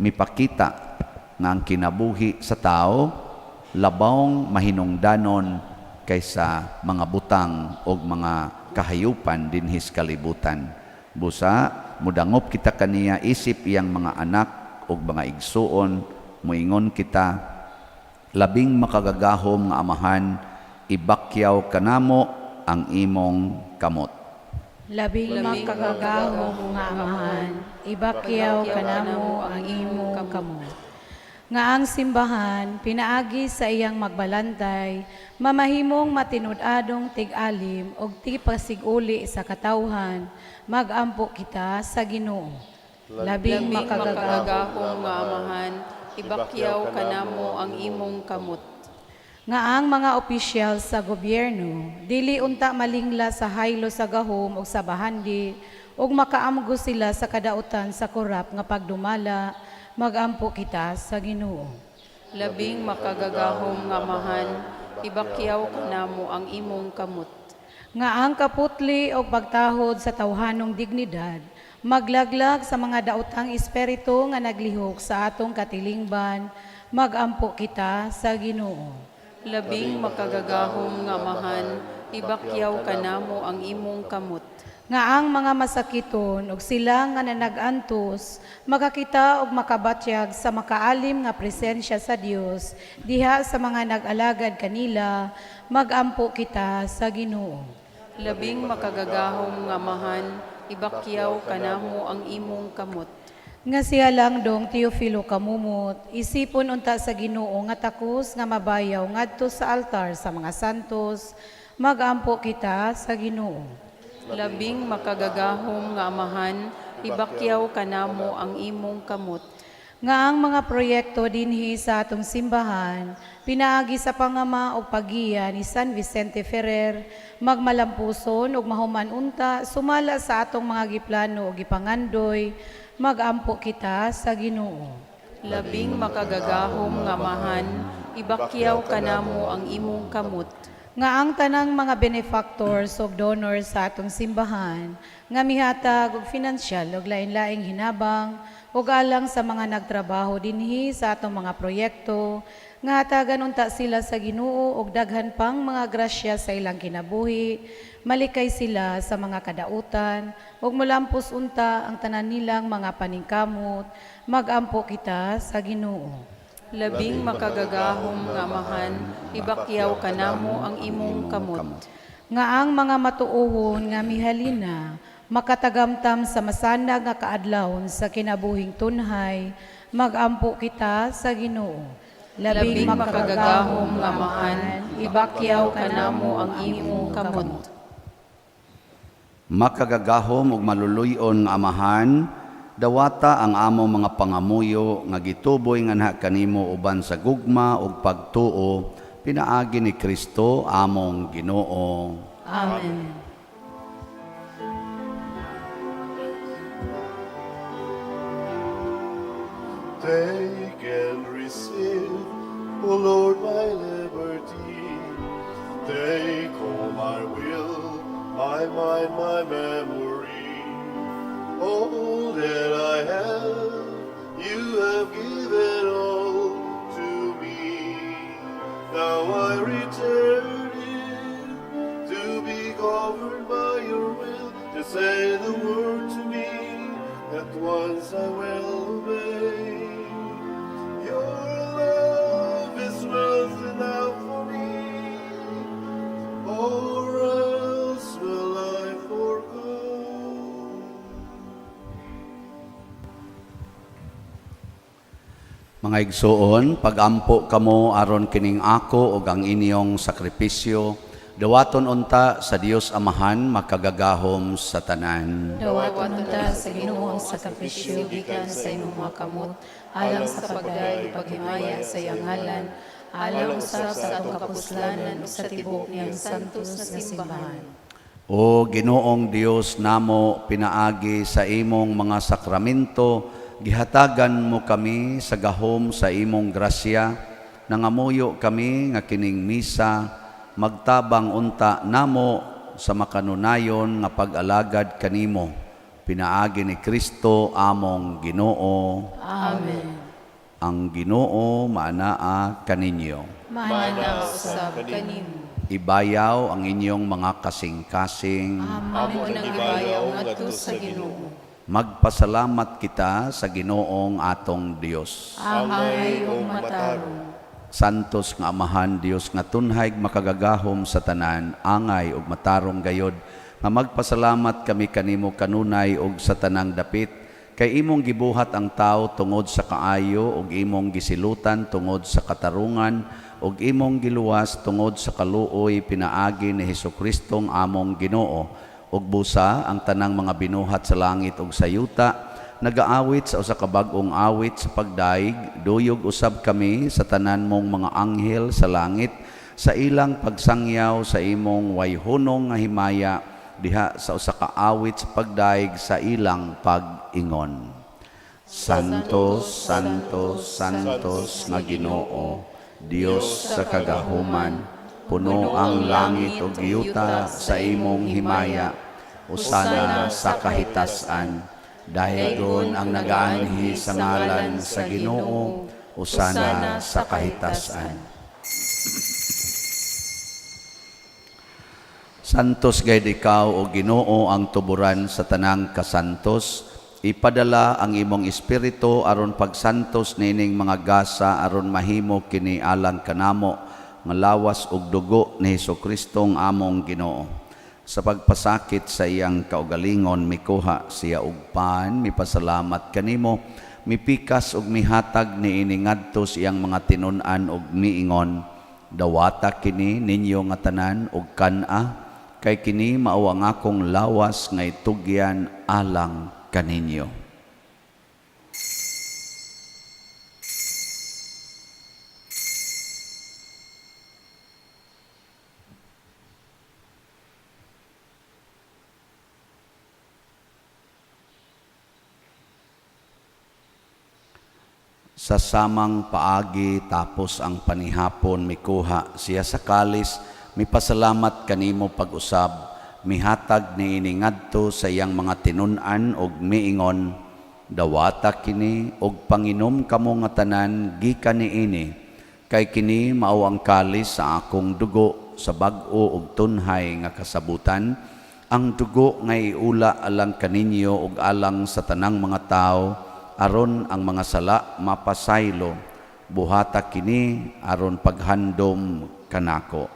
mipakita nga ang kinabuhi sa tao labawng mahinungdanon kaysa mga butang o mga kahayupan dinhis kalibutan. Busa, mudangop kita kaniya isip iyang mga anak o mga igsuon, muingon kita, labing makagagahom nga amahan, ibakyaw kanamo ang imong kamot. Labing makagagahom nga amahan, ibakyaw kanamo ang imong kamot. Nga ang simbahan, pinaagi sa iyang magbalantay, mamahimong matinud-adong tig-alim o tipasiguli sa katawhan, magampo kita sa Ginoo. Labing makagagahom nga amahan, ibakyaw kanamo ang imong kamot. Nga ang mga opisyal sa gobyerno, dili unta malingla sa haylo sa gahom o sa bahandi, o makaamgo sila sa kadautan sa korap nga pagdumala, magampo kita sa Ginoo. Labing makagagahom nga amahan, ibakyaw kanamo ang imong kamot. Nga ang kaputli o pagtahod sa tawhanong dignidad, maglaglag sa mga daotang espiritu nga naglihok sa atong katilingban, magampo kita sa Ginoo. Labing makagagahom nga amahan, ibakyaw kanamo ang imong kamot. Nga ang mga masakiton ug sila nga nanag-antos makakita og makabatyag sa makaalim nga presensya sa Dios diha sa mga nag-alagad kanila, magampo kita sa Ginoo. Labing makagagahom nga amahan, ibakyaw kanamo ang imong kamot. Nga siya lang dong Teofilo kamumot, isipon unta sa Ginoo nga takos nga mabayaw ngadto sa altar sa mga santos, magampo kita sa Ginoo. Labing makagagahom nga amahan, ibakyaw kanamo ang imong kamot. Nga ang mga proyekto dinhi sa atong simbahan, pinaagi sa pangama o pagiya ni San Vicente Ferrer, magmalampuson ug mahuman unta, sumala sa atong mga giplano o gipangandoy, magampo kita sa Ginoo. Labing makagagahom nga amahan, ibakyaw kanamo ang imong kamot. Nga ang tanang mga benefactors o donors sa atong simbahan, nga mihatag og finansyal og lain-laing hinabang, ug alang sa mga nagtrabaho dinhi sa atong mga proyekto, nga hatagan unta sila sa Ginoo og daghan pang mga grasya sa ilang kinabuhi, malikay sila sa mga kadautan, ug mulampos unta ang tanan nilang mga paningkamot, magampo kita sa Ginoo. Labing makagagahom nga amahan, ibakyaw kanamo ang imong kamot. Nga ang mga matuohon nga mihalina, makatagamtam sa masandag nga kaadlawon sa kinabuhing tunhay, magampo kita sa Ginoo. Labing makagagahom nga amahan, ibakyaw kanamo ang imong kamot. Makagagahom ug maluluyon nga amahan, dawata ang among mga pangamuyo nga gituboy nga naha kanimo uban sa gugma ug pagtuo, pinaagi ni Kristo among Ginoo. Amen. Take and receive, O Lord, my liberty. Take all my will, my mind, my memory. All that I have, you have given all to me. Now I return it to be governed by your will. Just say the word to me, at once I will obey. Your love is wealth enough for me, or else will I forgo. Mga igsoon, pagampo kamo aron kining ako ug ang inyong sakripisyo, dawaton unta sa Dios Amahan makagagahom sa tanan. Dawaton unta sa Ginoo ang sakripisyo gikan sa imong mga kamot, alang sa pagday paghimaya sa iyang ngalan, alang sa atong kapuslanan ug sa tibuok niyang santos nga simbahan. O Ginoong Dios namo, pinaagi sa imong mga sakramento, gihatagan mo kami sa gahom sa imong grasya, nangamuyo kami nga kining misa, magtabang unta namo sa makanunayon nga pag-alagad kanimo. Pinaagi ni Kristo among Ginoo. Amen. Ang Ginoo maanaa kaninyo. Manang usab kanimo. Ibayaw ang inyong mga kasing-kasing. Amo nang ibayaw ngadto sa Ginoo. Magpasalamat kita sa Ginoong atong Dios. Angay ug matarong. Santos nga Amahan Dios nga tunhay makagagahom sa tanan, angay ug matarong gayod, nga magpasalamat kami kanimo kanunay ug sa tanang dapit, kay imong gibuhat ang tao tungod sa kaayo ug imong gisilutan tungod sa katarungan ug imong giluwas tungod sa kaluoy pinaagi ni Hesukristo among Ginoo. Ug busa ang tanang mga binuhat sa langit ug sa yuta, nagaawit sa usa ka bag-ong awit sa pagdaig, duyog usab kami sa tanan mong mga anghel sa langit, sa ilang pagsangyaw sa imong wayhunong nga himaya, diha sa usa ka awit sa pagdaig sa ilang pag-ingon. Santos, Santos, Santos nga Ginoo, Dios sa kagahuman, puno ang langit ug yuta sa imong himaya, usana sa kahitasan, dahigon ang nagaanhi sa ngalan sa Ginoo, usana sa kahitasan. Santos gayud ikaw o Ginoo ang tuburan sa tanang kasantos, ipadala ang imong espiritu aron pagsantos nining mga gasa aron mahimo kini alang kanamo nga lawas ug dugo ni Hesukristo among Ginoo. Sa pagpasakit sa iyang kaugalingon, mikuha siya og pan, mipasalamat kanimo, mipikas og mihatag ni iningadto siyang mga tinun-an og miingon, dawata kini ninyo nga tanan og kan-a, kay kini mao ang akong lawas nga itugyan alang kaninyo. Sa samang paagi tapos ang panihapon mikuha siya sa kalis, mipasalamat kanimo pag-usab, mihatag ni iningadto sa iyang mga tinun-an og miingon, dawata kini og panginom kamo nga tanan gikan niini, kay kini mao ang kalis sa akong dugo sa bag-o og tunhay nga kasabutan, ang dugo nga iula alang kaninyo og alang sa tanang mga tao, aron ang mga sala mapasaylo, buhata kini aron paghandom kanako.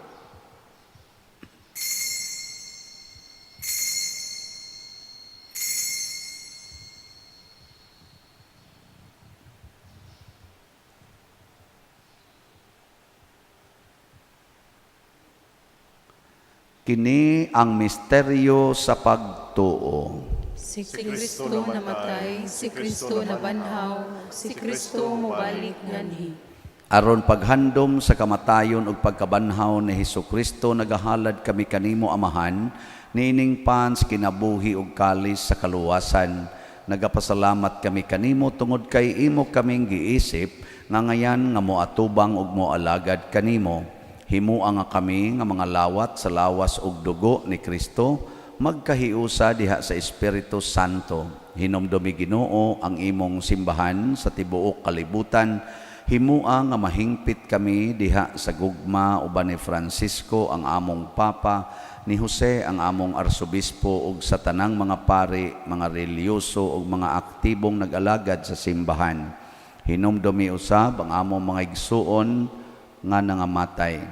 Kini ang misteryo sa pagtuo. Si Kristo namatay, si Kristo nabanhaw, si Kristo mobalik nganhi. Aron paghandom sa kamatayon ug pagkabanhaw ni Hesukristo, nagahalad kami kanimo Amahan, niining pans kinabuhi ug kalis sa kaluwasan. Nagapasalamat kami kanimo tungod kay imo kaming giisip nga ngayan nga moatubang ug moalagad kanimo. Himua nga kami nga mga lawat sa lawas ug dugo ni Kristo, magkahiusa diha sa Espiritu Santo. Hinumdumi Ginoo ang imong simbahan sa tibuok kalibutan. Himua nga mahingpit kami diha sa gugma uban ni Francisco ang among Papa, ni Jose ang among Arsobispo ug sa tanang mga pari, mga reliyoso ug mga aktibong nag-alagad sa simbahan. Hinumdumi usab ang among mga igsuon nga nangamatay.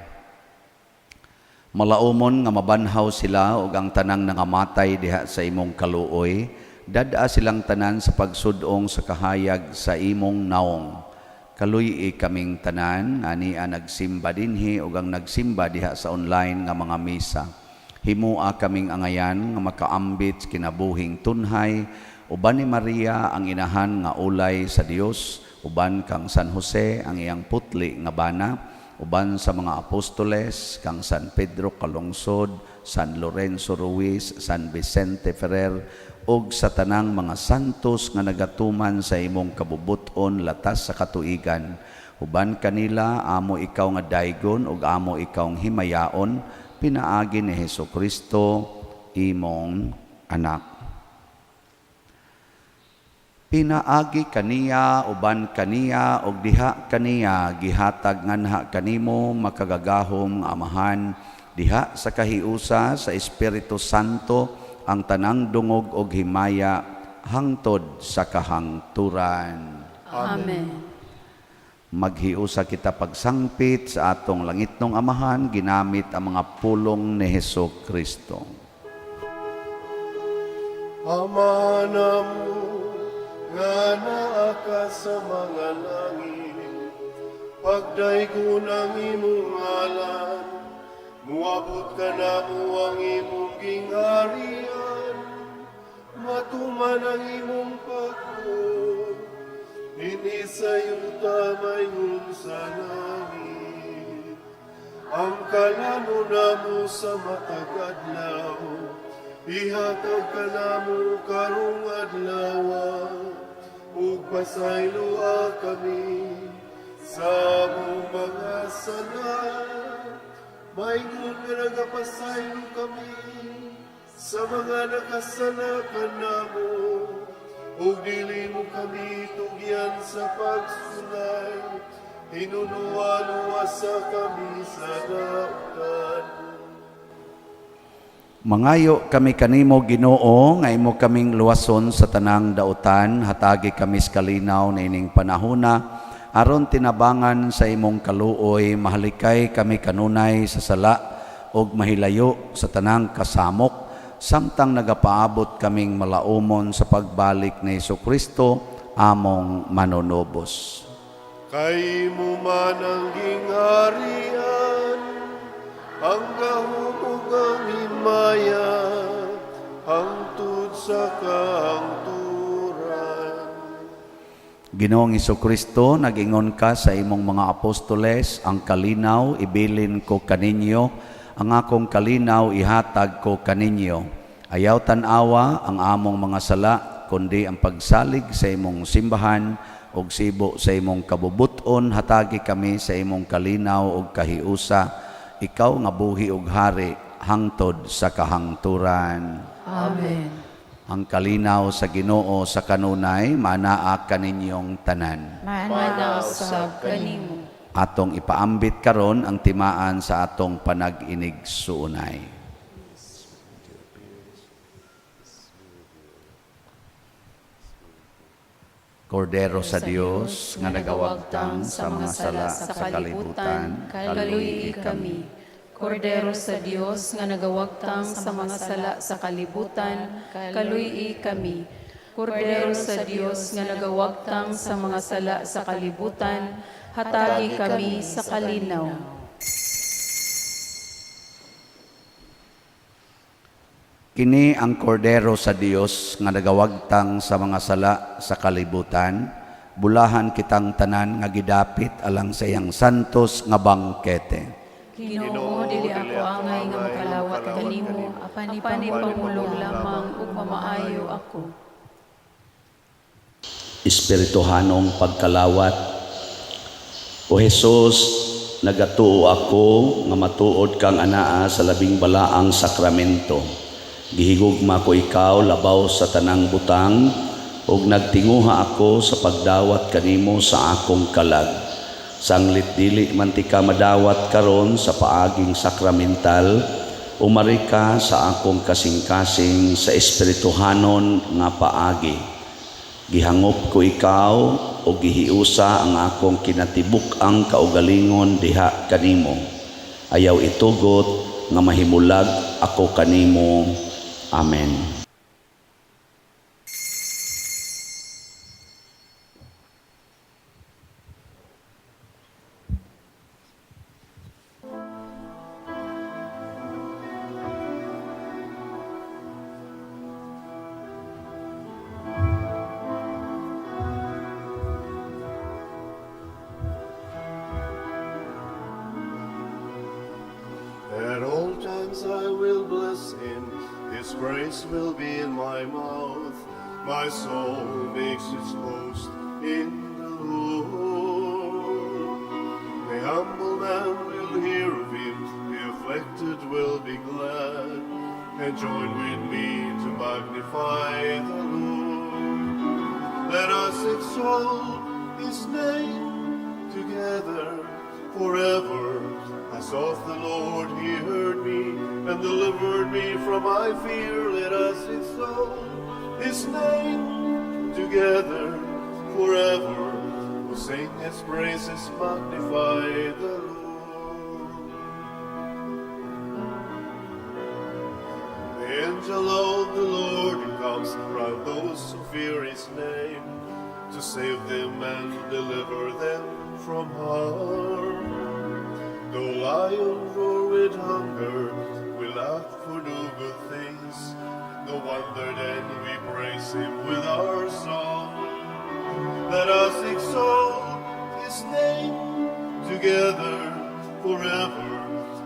Malaumon nga mabanhaw sila ug ang tanang nangamatay diha sa imong kaluoy, dada silang tanan sa pagsudong sa kahayag sa imong naong. Kaluy kaming tanan ani nagsimba dinhi ug ang nagsimba diha sa online nga mga misa. Himua kaming angayan nga makaambit kinabuhing tunhay, uban ni Maria ang inahan nga ulay sa Dios, uban kang San Jose ang iyang putli nga bana, uban sa mga apostoles kang San Pedro Calungsod, San Lorenzo Ruiz, San Vicente Ferrer, ug sa tanang mga santos nga nagatuman sa imong kabubuton latas sa katuigan. Uban kanila amo ikaw nga daygon ug amo ikaw nga himayaon, pinaagi ni Hesukristo imong anak. Pinaagi kaniya, uban kaniya, og diha kaniya, gihatag nganha kanimo makagagahom nga Amahan, diha sa kahiusa sa Espiritu Santo, ang tanang dungog og himaya, hangtod sa kahangturan. Amen. Maghiusa kita pagsangpit sa atong langitnong Amahan, ginamit ang mga pulong ni Hesukristo. Ama namu, nga naa ka sa mga langit, pagdaygo ng imong ngalan, muabot ka na mo ang imong gingharian, matuman ang imong pagtuo, inisayong tamayon sa langit. Ang kalano na mo sa matagadlaw, ihatag ka na mo karong adlaw, ug pasayloa kami sa among mga sala. Maingon nga nagapasaylo kami sa mga nakasala ka namo, ug dili mo kami tugyan sa pagsulay, hinunuwa-luwasa kami sa dautan. Mangayo kami kanimo Ginoo nga imo kaming luwason sa tanang dautan, hatagi kami sa kalinaw na ining panahona, aron tinabangan sa imong kaluoy, mahalikay kami kanunay sa sala, og mahilayo sa tanang kasamok, samtang nagapaabot kaming malaumon sa pagbalik ni Jesucristo, among manonobos. Kay mo man ang gingharian, ang kahumugang himaya, hangtod sa kahangturan. Ginoong Jesucristo, nag-ingon ka sa imong mga apostoles, ang kalinaw ibilin ko kaninyo, ang akong kalinaw ihatag ko kaninyo. Ayaw tanawa ang among mga sala, kundi ang pagsalig sa imong simbahan, og sibo sa imong kabubuton, hatagi kami sa imong kalinaw og kahiusa, ikaw nga buhi og hari, hangtod sa kahangturan. Amen. Ang kalinaw sa Ginoo sa kanunay, manaa kaninyong tanan. Manaw sab kanimo. Atong ipaambit karon ang timaan sa atong panag-inig suunay. Kordero sa Dios nga nagawagtang sa mga sala sa kalibutan, kaluy kami. Kordero sa Dios nga nagawagtang sa mga sala sa kalibutan, kaluy kami. Kordero sa Dios nga nagawagtang sa mga sala sa kalibutan, hatagi kami sa kalinaw. Kini ang kordero sa Dios nga nagawagtang sa mga sala sa kalibutan, bulahan kitang tanan nga gidapit alang sa iyang santos nga bangkete. Ginoo, dili ako angay nga makalawat kanimo, apani pamulong lamang ug mamaayo ako. Espirituhanong pagkalawat. O Jesus, nagatuo ako nga matuod kang anaa sa labing balaang sakramento. Gihigugma ko ikaw labaw sa tanang butang, ug nagtinguha ako sa pagdawat kanimo sa akong kalag. Sanglit dili man ti ka madawat karon sa paaging sakramental, umari ka sa akong kasing-kasing sa espirituhanon nga paagi. Gihangop ko ikaw o gihiusa ang akong kinatibuk-ang kaugalingon diha kanimo. Ayaw itugot nga mahimulag ako kanimo. Amen. At all times I will bless him, his praise will be in my mouth. My soul makes its boast in the Lord. The humble man will hear of him, the afflicted will be glad, and join with me to magnify the Lord. Let us exalt his name together forever. I sought the Lord, he heard me, and delivered me from my fear. Let us exalt his name together forever. We'll sing his praises, magnify the Lord. The angel of the Lord comes around those who fear his name, to save them and deliver them from harm. Though lions roar with hunger, we lack for no good things. No wonder then we praise him with our song. Let us exalt his name together forever.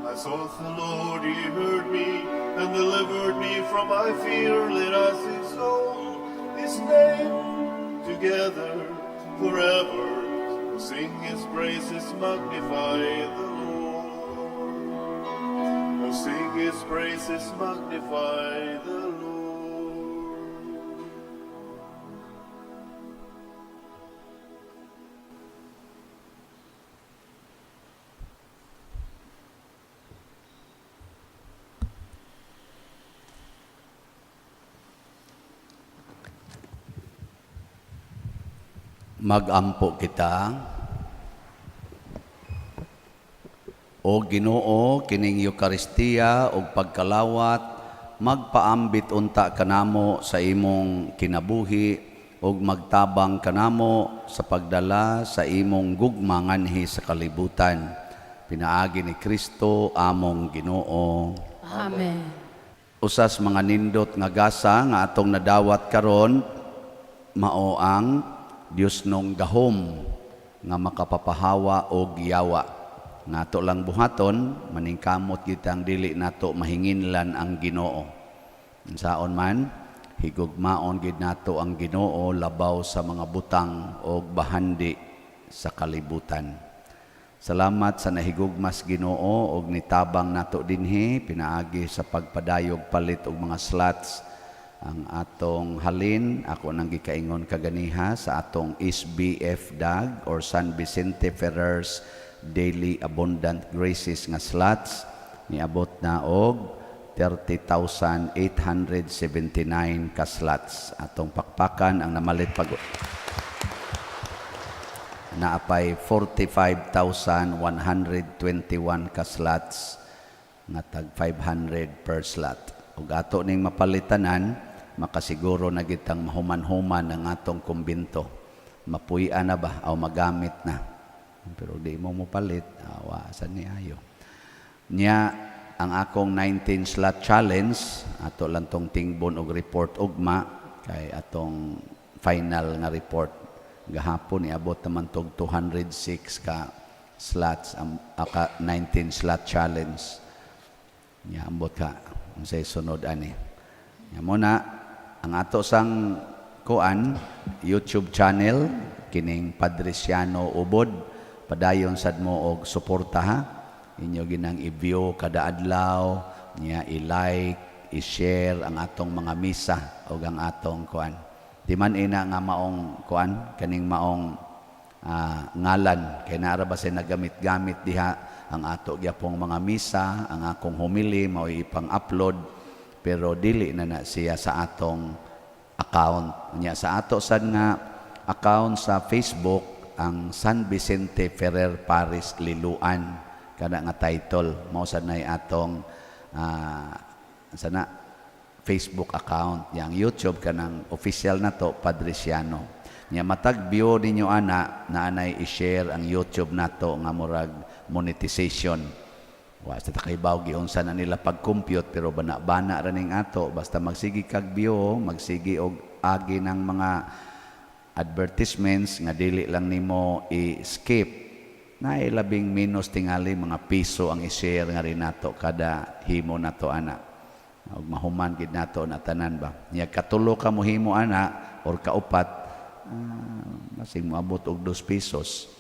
I sought the Lord, he heard me, and delivered me from my fear. Let us exalt his name together forever. Sing his praises, magnify the Lord. Oh, sing his praises, magnify the Lord. Magampo kita. O O Ginoo, kining Eukaristiya o pagkalawat, magpaambit unta kanamo sa imong kinabuhi o magtabang kanamo sa pagdala sa imong gugma nganhi sa kalibutan. Pinaagi ni Kristo among Ginoo. Amen. Usas mga nindot nga gasa nga atong nadawat karon, mao ang Dios nung gahom nga makapapahawa o giyawa. Nato lang buhaton, maningkamot kitang dili nato mahinginlan ang Ginoo. Saon man, higugmaon gid nato ang Ginoo labaw sa mga butang o bahandi sa kalibutan. Salamat sa nahigugmas Ginoo og nitabang nato dinhi pinaagi sa pagpadayog palit og mga slots ang atong halin. Ako nang gikaingon kaganiha sa atong SBF DAG or San Vicente Ferrer's Daily Abundant Graces nga slots, niabot na og 30,879 ka slots. Atong pakpakan ang namalit pag naapay 45,121 ka slots nga tag 500 per slot. Ug ato ning mapalitanan, makasiguro na gitang mahuman-human ang atong kumbinto. Mapuy-an na ba o magamit na? Pero di mo palit, awasan ni ayo. Nya ang akong 19 slot challenge, ato lang tong tingbon og report ugma kay atong final nga report. Gahapon niabot naman tog 206 ka slots ang 19 slot challenge. Nya ambot ka unsay sunod ani. Nya muna ang ato sang kuan YouTube channel kining Padresiano Ubod. Padayon sad mo og suporta ha. Inyo ginang i-view kada adlaw, niya i-like, i-share ang atong mga misa o ang atong kuan. Di man ina nga maong kuan, kaning maong ngalan. Kaya naara ba siya nagamit-gamit diha ang ato gyapong mga misa, ang akong humili, mao ipang-upload, pero dili na siya sa atong account. Niya sa ato sad nga account sa Facebook, ang San Vicente Ferrer Paris Liluan. Kada nga title, mao sad nay atong sana Facebook account, yang YouTube kanang official nato Padresiano. Nya matag view ninyo ana naanay i-share ang YouTube nato nga murag monetization. Wa sa takaybaw giunsa na nila pag-compute pero bana-bana ra ning ato basta magsigi kag view, magsigi og agi ng mga advertisements nga dili lang nimo i-skip. Na labing minus tingali mga piso ang i-share nga rin nato kada himo nato ana. Og mahuman gid nato na tanan ba. Nya katulo ka mo himo ana or kaupat masing moabot og 2 pesos.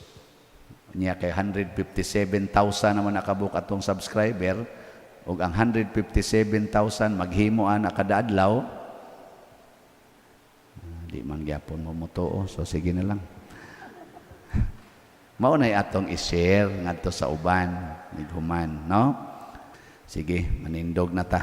Nya kay 157,000 naman nakabuk atong subscriber og ang 157,000 maghimo ana kada adlaw. Di man gyapon mo mutuo, so sige na lang. Mao nay atong i-share ngadto sa uban, nighuman, no? Sige, manindog na ta.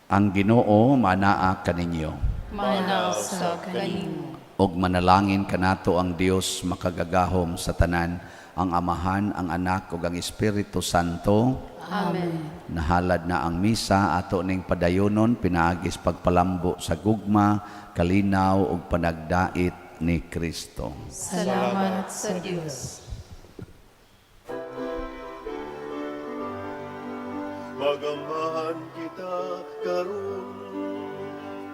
Ang Ginoo manaa kaninyo. Manaw sa kanimo. Og manalangin kanato ang Dios makagagahom sa tanan, ang Amahan, ang Anak ug ang Espiritu Santo. Amen. Nahalad na ang misa ato ning padayonon pinaagis pagpalambo sa gugma, kalinaw ug panagdait ni Kristo. Salamat sa Dios. Magamahan kita karon,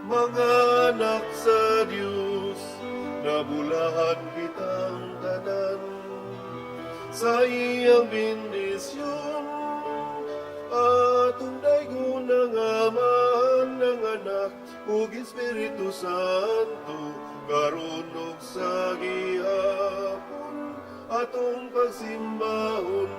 mga anak sa Dios, nabulahan kitang tanan sa iyang bendisyon. Atong daygon ng Amahan, ng Anak ug Espiritu Santo, karon ug sa gihapon atong pagsimbahon.